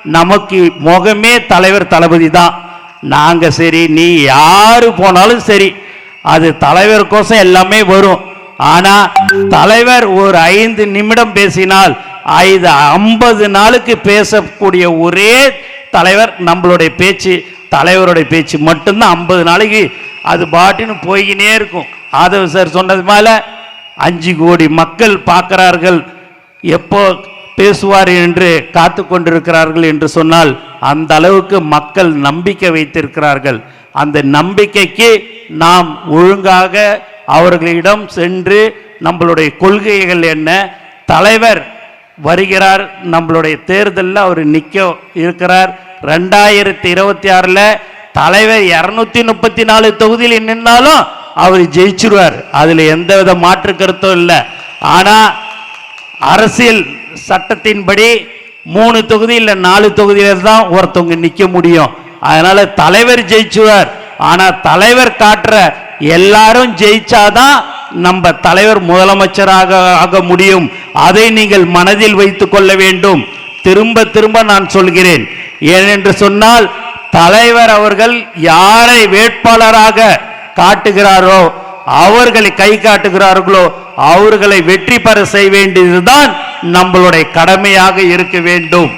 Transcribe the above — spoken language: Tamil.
நமக்கு முகமே தலைவர் தளபதி தான். நாங்க சரி, நீ யாரு போனாலும் சரி, அது தலைவர் கோசம் எல்லாமே வரும். ஆனா தலைவர் ஒரு 5 நிமிடம் பேசினால் 50 நாளுக்கு பேசக்கூடிய ஒரே தலைவர் நம்மளுடைய பேச்சு, தலைவருடைய பேச்சு மட்டும்தான் 50 நாளைக்கு அது பாட்டுன்னு போய்கினே இருக்கும். ஆதவ சார் சொன்னது மேல 5 கோடி மக்கள் பார்க்கிறார்கள், எப்போ பேசுவார் என்று காத்து கொண்டிருக்கிறார்கள் என்று சொன்னால் அந்த அளவுக்கு மக்கள் நம்பிக்கை வைத்திருக்கிறார்கள். அந்த நம்பிக்கைக்கு நாம் ஒழுங்காக அவர்களிடம் சென்று நம்மளுடைய கொள்கைகள் என்ன, தலைவர் வருகிறார், நம்மளுடைய தேர்தலில் அவர் நிற்க இருக்கிறார். 2026 தலைவர் 234 தொகுதியில் நின்னாலும் அவர் ஜெயிச்சிருவார். அதில் எந்தவித மாற்று கருத்தும் இல்லை. ஆனால் அரசியல் சட்டத்தின்படி 3 தொகுதி இல்லை 4 தொகுதியில் தான் ஒருத்தவங்க நிற்க முடியும். அதனால தலைவர் ஜெயிச்சுவார். ஆனால் தலைவர் காட்டுற எல்லாரும் ஜெயிச்சாதான் நம்ம தலைவர் முதலமைச்சராக ஆக முடியும். அதை நீங்கள் மனதில் வைத்துக் கொள்ள வேண்டும். திரும்ப திரும்ப நான் சொல்கிறேன். ஏனென்று சொன்னால் தலைவர் அவர்கள் யாரை வேட்பாளராக காட்டுகிறாரோ, அவர்களை கை காட்டுகிறார்களோ, அவர்களை வெற்றி பெற செய்ய வேண்டியதுதான் நம்மளுடைய கடமையாக இருக்க வேண்டும்.